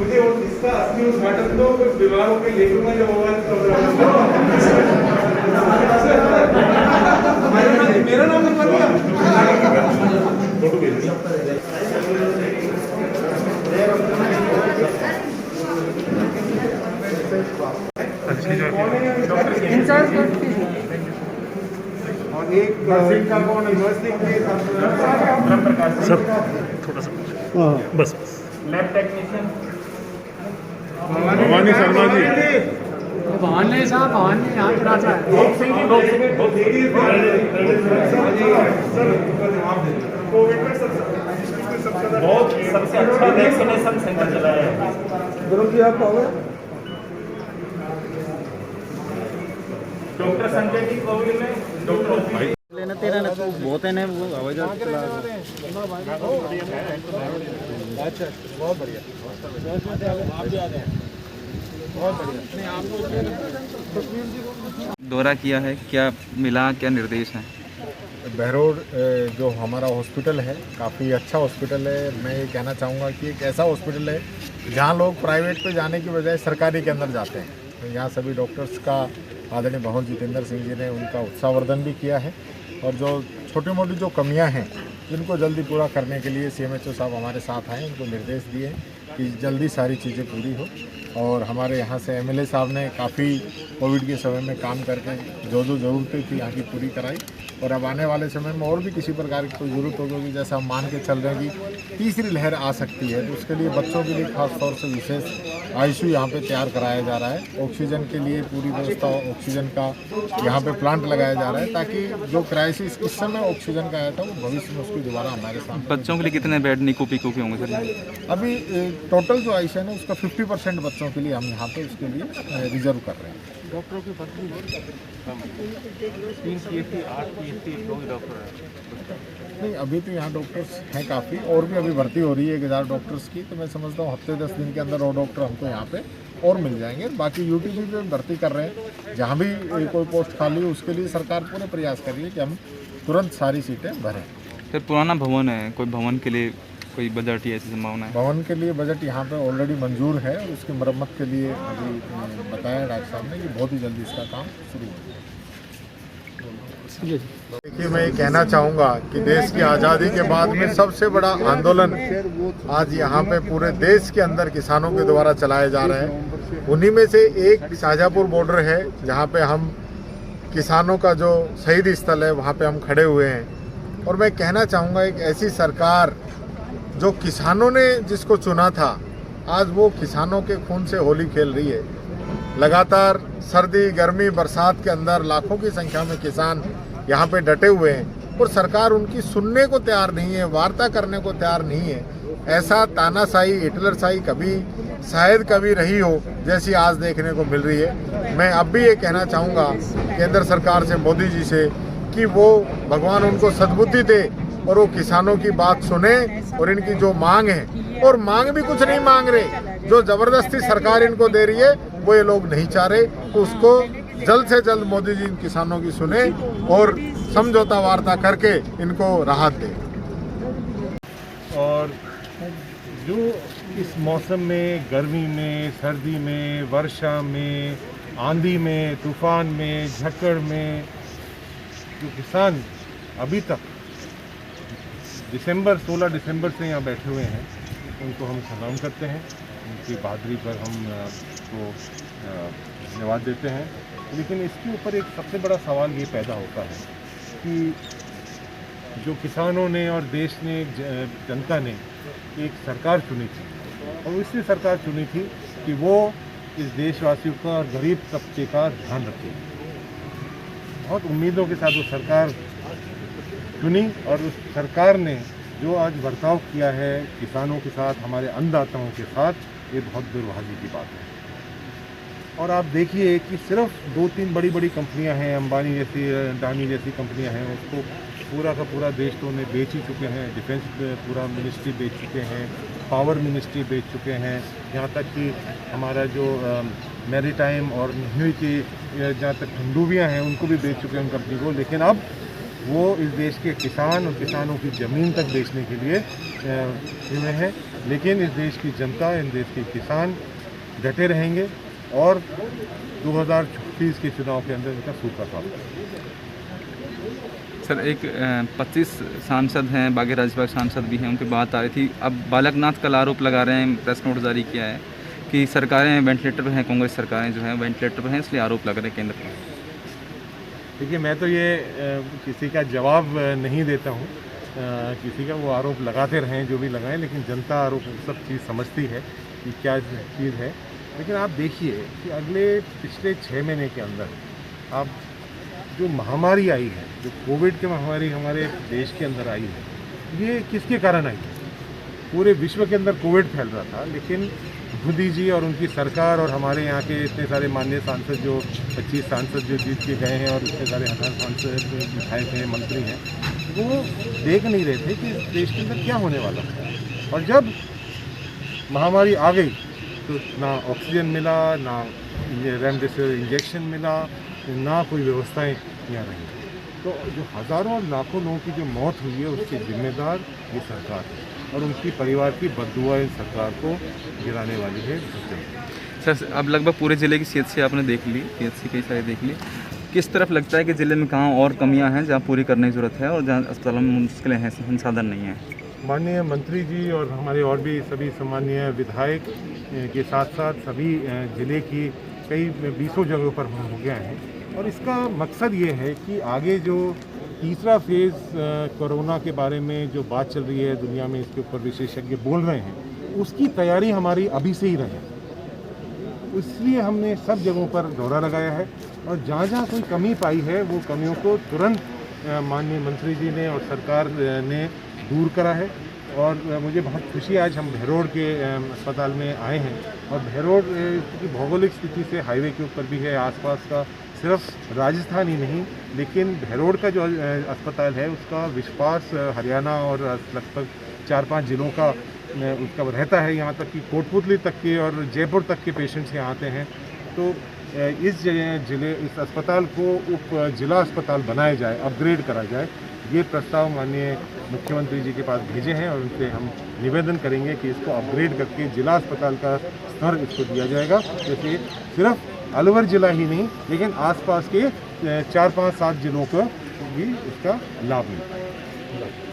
मुझे इसका असली उद्घाटन तो विवाहों के लेखों में जो होगा मेरा नाम लिखवा दिया। और एक का कौन सर थोड़ा सा बस लैब टेक्नीशियन भवानी शर्मा जी। भवानी साहब भवानी यहाँ थोड़ा सा बहुत सबसे अच्छा वैक्सीनेशन सेंटर चलाया है। डॉक्टर संजय जी कोविड में डॉक्टर लेना तेरा ना तो बहुत है ना वो आवाज चला। अच्छा बहुत बढ़िया आप भी आ गए बहुत बढ़िया। दौरा किया है, क्या मिला, क्या निर्देश हैं? बहरोड जो हमारा हॉस्पिटल है काफ़ी अच्छा हॉस्पिटल है। मैं ये कहना चाहूँगा कि एक ऐसा हॉस्पिटल है जहाँ लोग प्राइवेट पे जाने की बजाय सरकारी के अंदर जाते हैं। तो यहाँ सभी डॉक्टर्स का आदरणीय भवन जितेंद्र सिंह जी ने उनका उत्साहवर्धन भी किया है और जो छोटी मोटी जो कमियां हैं जिनको जल्दी पूरा करने के लिए CMHO साहब हमारे साथ आए, उनको निर्देश दिए कि जल्दी सारी चीज़ें पूरी हो। और हमारे यहाँ से MLA साहब ने काफ़ी कोविड के समय में काम करके जो ज़रूरतें थी यहाँ की पूरी कराई। और अब आने वाले समय में और भी किसी प्रकार की कोई ज़रूरत होगी, जैसा हम मान के चल रहे हैं कि तीसरी लहर आ सकती है, तो उसके लिए बच्चों के लिए खास तौर से विशेष ICU यहाँ पे तैयार कराया जा रहा है। ऑक्सीजन के लिए पूरी व्यवस्था, ऑक्सीजन का यहाँ पे प्लांट लगाया जा रहा है ताकि जो क्राइसिस इस समय ऑक्सीजन का आया था वो भविष्य में उसकी दोबारा हमारे सामने। बच्चों के लिए कितने बेड निको पीको के होंगे सर? अभी टोटल जो ICU है उसका 50% बच्चों के लिए हम यहाँ पे उसके लिए रिजर्व कर रहे हैं। डॉक्टरों की भर्ती 3 PhD 8 PhD 2 डॉक्टर हैं। नहीं अभी तो यहाँ डॉक्टर्स हैं काफ़ी, और भी अभी भर्ती हो रही है 1000 डॉक्टर्स की। तो मैं समझता हूँ हफ्ते 10 दिन के अंदर और डॉक्टर हमको यहाँ पे और मिल जाएंगे। बाकी UTB पे भर्ती कर रहे हैं, जहाँ भी कोई पोस्ट खाली है उसके लिए सरकार पूरे प्रयास कर रही है कि हम तुरंत सारी सीटें भरें। सर पुराना भवन है, कोई भवन के लिए कोई बजट या ऐसी संभावना है? भवन के लिए बजट यहाँ पे ऑलरेडी मंजूर है और उसकी मरम्मत के लिए अभी बताया डॉक्टर साहब ने कि बहुत ही जल्दी इसका काम शुरू हो जाएगा। देखिए मैं ये कहना चाहूँगा कि देश की आज़ादी के बाद में सबसे बड़ा आंदोलन आज यहाँ पे पूरे देश के अंदर किसानों के द्वारा चलाया जा रहा है। उन्हीं में से एक शाहजहाँपुर बॉर्डर है जहाँ पे हम किसानों का जो शहीद स्थल है वहाँ पे हम खड़े हुए हैं। और मैं कहना चाहूँगा एक ऐसी सरकार जो किसानों ने जिसको चुना था, आज वो किसानों के खून से होली खेल रही है। लगातार सर्दी गर्मी बरसात के अंदर लाखों की संख्या में किसान यहाँ पे डटे हुए हैं और सरकार उनकी सुनने को तैयार नहीं है, वार्ता करने को तैयार नहीं है। ऐसा तानाशाही हिटलरशाही कभी शायद कभी रही हो जैसी आज देखने को मिल रही है। मैं अब भी ये कहना चाहूँगा केंद्र सरकार से, मोदी जी से, कि वो भगवान उनको सद्बुद्धि दे और वो किसानों की बात सुने और इनकी जो मांग है, और मांग भी कुछ नहीं मांग रहे, जो जबरदस्ती सरकार इनको दे रही है वो ये लोग नहीं चाह रहे, तो उसको जल्द से जल्द मोदी जी इन किसानों की सुने और समझौता वार्ता करके इनको राहत दे। और जो इस मौसम में, गर्मी में, सर्दी में, वर्षा में, आंधी में, तूफान में, झक्कड़ में जो किसान अभी तक 16 दिसंबर से यहाँ बैठे हुए हैं, उनको हम सलाम करते हैं। उनकी बहादुरी पर हम को धन्यवाद देते हैं। लेकिन इसके ऊपर एक सबसे बड़ा सवाल ये पैदा होता है कि जो किसानों ने और देश ने, जनता ने एक सरकार चुनी थी और इसलिए सरकार चुनी थी कि वो इस देशवासियों का और गरीब तबके का ध्यान रखे। बहुत उम्मीदों के साथ वो सरकार चुनी और उस सरकार ने जो आज बर्ताव किया है किसानों के साथ, हमारे अन्नदाताओं के साथ, ये बहुत दुर्भाग्य की बात है। और आप देखिए कि सिर्फ 2-3 बड़ी कंपनियां हैं, अंबानी जैसी, अडानी जैसी कंपनियां हैं, उसको पूरा का पूरा देश तो उन्हें बेच ही चुके हैं। डिफेंस पूरा मिनिस्ट्री बेच चुके हैं, पावर मिनिस्ट्री बेच चुके हैं, यहाँ तक कि हमारा जो मैरीटाइम और नेवी की जहाँ तक खंडूबियाँ हैं उनको भी बेच चुके हैं उन कंपनी को। लेकिन अब वो इस देश के किसान और किसानों की ज़मीन तक बेचने के लिए हुए हैं। लेकिन इस देश की जनता, इन देश के किसान डटे रहेंगे और 2024 के चुनाव के अंदर इनका सूखा साफ करेंगे। सर, एक 25 सांसद हैं, बागी राज्यसभा सांसद भी हैं, उन पर बात आ रही थी। अब बालकनाथ कल आरोप लगा रहे हैं, प्रेस नोट जारी किया है कि सरकारें वेंटिलेटर पर हैं, कांग्रेस सरकारें जो हैं वेंटिलेटर पर हैं, इसलिए आरोप लग रहे हैं केंद्र पर। देखिए, मैं तो ये किसी का जवाब नहीं देता हूँ, किसी का वो आरोप लगाते रहें जो भी लगाएं, लेकिन जनता आरोप सब चीज़ समझती है कि क्या चीज़ है। लेकिन आप देखिए कि पिछले 6 महीने के अंदर आप जो महामारी आई है, जो कोविड की महामारी हमारे देश के अंदर आई है, ये किसके कारण आई है? पूरे विश्व के अंदर कोविड फैल रहा था, लेकिन मोदी जी और उनकी सरकार और हमारे यहाँ के इतने सारे माननीय सांसद, जो 25 सांसद जो जीत के गए हैं और इतने सारे 1000 सांसद विधायक हैं, मंत्री हैं, वो देख नहीं रहे थे कि देश के अंदर क्या होने वाला है। और जब महामारी आ गई तो ना ऑक्सीजन मिला, ना रेमडेसिविर इंजेक्शन मिला, ना कोई व्यवस्थाएं यहाँ रही। तो जो हज़ारों और लाखों लोगों की जो मौत हुई है उसकी जिम्मेदार ये सरकार है और उनकी परिवार की बद्दुआ इस सरकार को गिराने वाली है। सर, अब लगभग पूरे ज़िले की CHC आपने देख ली, PHC कई सारे देख ली। किस तरफ लगता है कि ज़िले में कहाँ और कमियाँ हैं जहाँ पूरी करने की ज़रूरत है और जहाँ अस्पतालों में मुश्किलें हैं, संसाधन नहीं है? माननीय मंत्री जी और हमारे और भी सभी सम्मानीय विधायक के साथ साथ सभी ज़िले की कई 20 जगहों पर हो गया है। और इसका मकसद ये है कि आगे जो तीसरा फेज़ कोरोना के बारे में जो बात चल रही है दुनिया में, इसके ऊपर विशेषज्ञ बोल रहे हैं, उसकी तैयारी हमारी अभी से ही रहे। इसलिए हमने सब जगहों पर दौरा लगाया है और जहाँ जहाँ कोई कमी पाई है वो कमियों को तुरंत माननीय मंत्री जी ने और सरकार ने दूर करा है। और मुझे बहुत खुशी, आज हम बहरोड के अस्पताल में आए हैं और बहरोड की भौगोलिक स्थिति से हाईवे के ऊपर भी है, आसपास का सिर्फ राजस्थान ही नहीं, लेकिन बहरोड का जो अस्पताल है उसका विश्वास हरियाणा और लगभग 4-5 जिलों का उसका रहता है। यहाँ तक कि कोटपुतली तक के और जयपुर तक के पेशेंट्स यहाँ आते हैं। तो इस अस्पताल को उप जिला अस्पताल बनाया जाए, अपग्रेड करा जाए, ये प्रस्ताव माननीय मुख्यमंत्री जी के पास भेजे हैं और उनसे हम निवेदन करेंगे कि इसको अपग्रेड करके जिला अस्पताल का स्तर इसको दिया जाएगा, जैसे सिर्फ अलवर जिला ही नहीं लेकिन आसपास के 4-5-7 जिलों को भी इसका लाभ मिलता है।